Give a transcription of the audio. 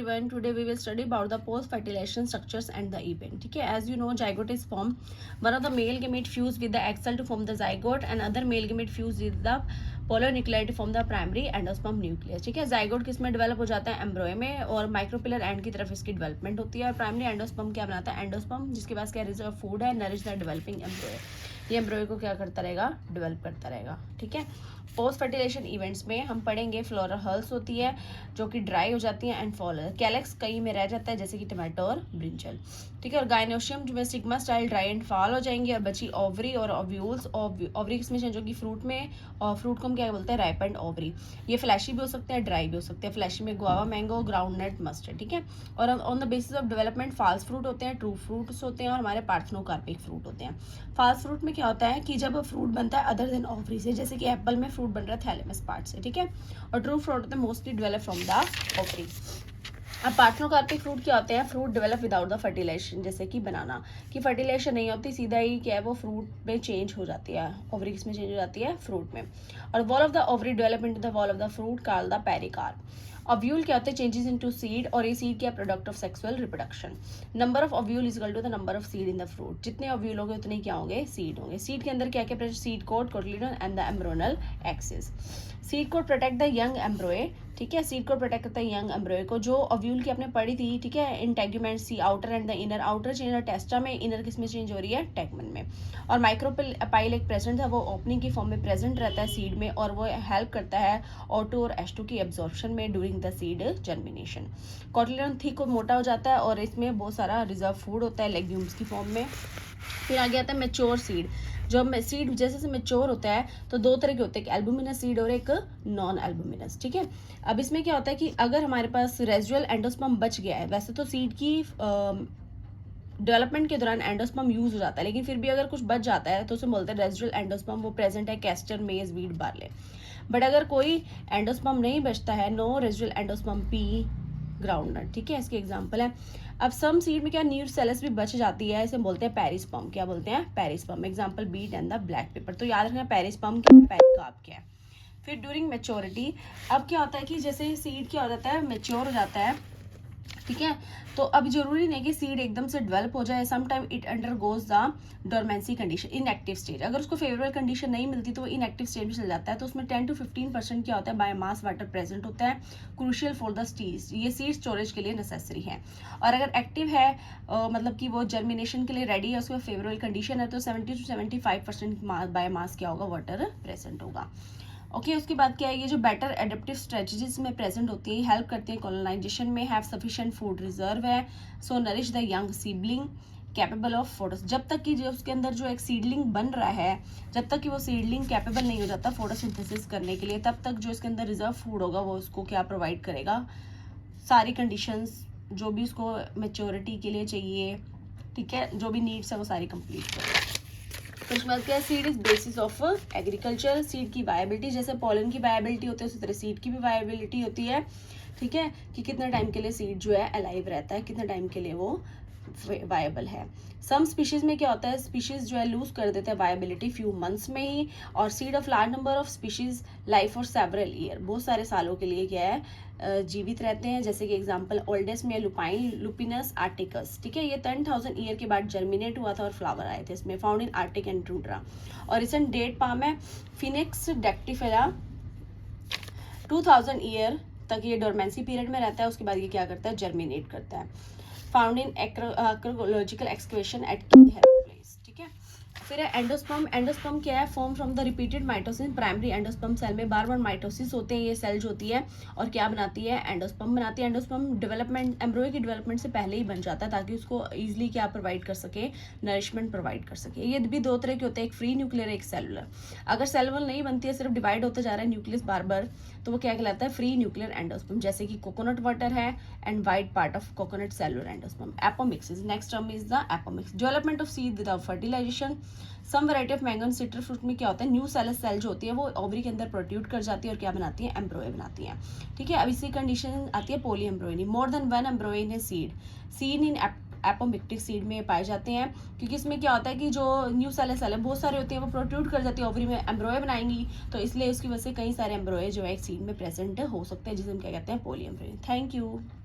everyone. Today we will study about the post-fertilization structures and the event. ठीक है, as you know, zygote is formed. One of the male gamete fuse with the egg cell to form the zygote, and other male gamete fuse with the polar nuclei to form the primary endosperm nucleus. ठीक है, zygote किस में develop हो जाता है? एम्ब्रॉय में, और micropylar and की तरफ इसकी डेवलपमेंट होती है। और प्राइमरी एंडोस्पर्म क्या बनाता है? एंडोस्पर्म, जिसके पास क्या रिजर्व फूड है, नरिश द डेवलपिंग एम्ब्रॉय। ये एम्ब्रॉय को क्या करता रहेगा? डेवलप करता रहेगा। ठीक है, पोस्ट फर्टिलाइजेशन इवेंट्स में हम पढ़ेंगे फ्लोरल हर्ल्स होती है जो कि ड्राई हो जाती है, एंड फॉलर कैलेक्स कई में रह जाता है जैसे कि टमाटो और ब्रिंजल। ठीक है, और गायनोशियम जो है stigma style dry and fall हो जाएंगे, और बची ओवरी और ओव्यूल्स। ओवरी किसमें चेंज होगी? फ्रूट में, और फ्रूट को हम क्या बोलते हैं? Ripe and ovary. ये फ्लैशी भी हो सकते हैं, ड्राई भी हो सकते हैं। फ्लैशी में guava, mango, ground nut, mustard. ठीक है, और on the basis of development false fruit होते हैं, ट्रू फ्रूट्स होते हैं, और हमारे पार्थेनोकार्पिक फ्रूट होते हैं। फॉल्स फ्रूट में क्या होता है कि जब फ्रूट बनता है अदर देन ओवरी से, जैसे कि एप्पल में फ्रूट बन रहा है थैलेमस पार्ट से। ठीक है, और ट्रू फ्रूट होते हैं mostly develop from the ovary. अब पार्थेनोकार्पिक फ्रूट क्या होते हैं? Fruit develop without the fertilization, जैसे कि बनाना की फर्टिलाइजेशन नहीं होती, सीधा ही क्या है वो फ्रूट में चेंज हो जाती है। ओवरी किसमें चेंज हो जाती है? फ्रूट में। और wall of the ovary develop into the wall of the fruit called the pericarp. Ovule क्या होते हैं? चेंजेस इनटू सीड, और ये सीड क्या? Product of sexual reproduction. Number of ovule is equal to the number of seed in the fruit. जितने ovule होंगे उतने क्या होंगे? सीड होंगे। सीड के अंदर क्या क्या present? Seed coat, cotyledon and the embryonal axis. Seed coat protect the young embryo. ठीक है, सीड कोट प्रोटेक्ट करता है यंग एम्ब्रॉय को, जो ओव्यूल की आपने पढ़ी थी। ठीक है, integument see outer and the inner. Outer change है टेस्टा में, इनर किस में चेंज हो रही है? टेगमेन में। और माइक्रोपाइल एक प्रेजेंट है, वो ओपनिंग की फॉर्म में प्रेजेंट रहता है सीड में, और वो हेल्प करता है O2 और H2 की एब्जॉर्प्शन में during the seed germination. Cotyledon thick और मोटा हो जाता है, और इसमें बहुत सारा रिजर्व फूड होता है लेग्यूम्स की फॉर्म में। फिर आगे आता है मेच्योर सीड। जब सीड जैसे जैसे मेच्योर होता है तो दो तरह के होते हैं, एक एल्बुमिनस सीड और एक नॉन एल्बुमिनस। ठीक है, अब इसमें क्या होता है कि अगर हमारे पास रेजिडुअल एंडोस्पर्म बच गया है, वैसे तो सीड की डेवलपमेंट के दौरान एंडोस्पर्म यूज हो जाता है, लेकिन फिर भी अगर कुछ बच जाता है तो उसे बोलते हैं रेजिडुअल एंडोस्पर्म, वो प्रेजेंट है castor, maize, wheat, barley. But अगर कोई एंडोस्पर्म नहीं बचता है, no residual endosperm, pea, groundnut. ठीक है, इसके एग्जांपल है। अब सम सीड में क्या न्यूसेलस भी बच जाती है, इसे बोलते हैं पेरिस्पर्म। क्या बोलते हैं? Perisperm. Example beet and the black pepper. तो याद रखना पेरिस्पर्म क्या है, पेरिकार्प क्या है। फिर ड्यूरिंग मेच्योरिटी, अब क्या होता है कि जैसे सीड क्या हो जाता है? मेच्योर हो जाता है। ठीक है, तो अब जरूरी नहीं कि सीड एकदम से डेवलप हो जाए। Some time it undergoes the dormancy condition, inactive stage. अगर उसको फेवरेबल कंडीशन नहीं मिलती तो वो इनएक्टिव स्टेज में चल जाता है। तो उसमें 10 to 15% क्या होता है? बायोमास वाटर प्रेजेंट होता है, क्रूशियल फॉर द सीड्स। ये सीड स्टोरेज के लिए नेसेसरी है। और अगर एक्टिव है मतलब कि वो जर्मिनेशन के लिए रेडी है, उसमें फेवरेबल कंडीशन है, तो 70 to 75% बायोमास क्या होगा? वाटर प्रेजेंट होगा। ओके, उसके बाद क्या है? ये जो बेटर एडेप्टिव स्ट्रेटजीज में प्रेजेंट होती है, हेल्प करती है कॉलोनाइजेशन में। हैव सफिशिएंट फूड रिजर्व है, so nourish the young seedling capable of photos. जब तक कि जो उसके अंदर जो एक सीडलिंग बन रहा है, जब तक कि वो सीडलिंग कैपेबल नहीं हो जाता फोटोसिंथेसिस करने के लिए, तब तक जो इसके अंदर रिजर्व फूड होगा वो उसको क्या प्रोवाइड करेगा? सारी कंडीशंस जो भी उसको मेच्योरिटी के लिए चाहिए, ठीक है, जो भी नीड्स है वो सारी कंप्लीट करेगा। तो उसके बाद क्या है? Seed is basis of agriculture. Seed की वायबिलिटी, जैसे पॉलन की वायबिलिटी होती है उसी तरह सीड की भी वायबिलिटी होती है। ठीक है, कि कितना टाइम के लिए सीड जो है अलाइव रहता है, कितना टाइम के लिए वो वायबल है। सम स्पीशीज में क्या होता है? स्पीशीज जो है लूज कर देते हैं वायबिलिटी फ्यू मंथ्स में ही, और seed of large number of species life for several year, बहुत सारे सालों के लिए क्या है जीवित रहते हैं। जैसे कि एग्जांपल ओल्डेस्ट में लुपाइन, लुपिनस आर्टिकस। ठीक है, ये 10,000 ईयर के बाद जर्मिनेट हुआ था और फ्लावर आए थे इसमें, found in Arctic and tundra. और रिसेंट डेट पाम है फिनिक्स डेक्टिफेरा, 2000 ईयर तक ये डोरमेंसी पीरियड में रहता है, उसके बाद ये क्या करता है? जर्मिनेट करता है। Found in archaeological excavation at place. ठीक है, फिर है एंडोस्पर्म। एंडोस्पर्म क्या है? Form from the repeated mitosis. Primary endosperm cell में बार बार माइटोसिस होते हैं, ये सेल जो होती है, और क्या बनाती है? एंडोस्पर्म बनाती है। एंडोस्पर्म डेवलपमेंट एम्ब्रॉय की डेवलपमेंट से पहले ही बन जाता है, ताकि उसको इजीली क्या प्रोवाइड कर सके? नरिशमेंट प्रोवाइड कर सके। ये भी दो तरह के होते हैं, एक फ्री न्यूक्लियर, एक सेलुलर। अगर सेलुलर नहीं बनती है, सिर्फ डिवाइड होता जा रहा है न्यूक्लियस बार बार, तो वो क्या कहलाता है? Free nuclear endosperm. जैसे कि कोकोनट वाटर है and white part of coconut cellular endosperm. Apomixis, next term is the apomixis. Development of seed without fertilization. Some variety of mango citrus fruit में क्या होता है? न्यू सेलस सेल जो होती है वो ओवरी के अंदर प्रोड्यूट कर जाती है और क्या बनाती है? एम्ब्रॉय बनाती है। ठीक है, अब इसी कंडीशन आती है poly embryony. More than one एम्ब्रॉय in a seed. Seed in apomictic seed में पाए जाते हैं, क्योंकि इसमें क्या होता है कि जो न्यू सेलस सेल है बहुत सारे होते हैं, वो प्रोड्यूट कर जाती है ओवरी में, एम्ब्रॉय बनाएंगी, तो इसलिए उसकी वजह से कई सारे एम्ब्रॉय जो है एक सीड में प्रेजेंट हो सकते हैं, जिसे हम क्या कहते हैं? पॉली एम्ब्रॉय। Thank you.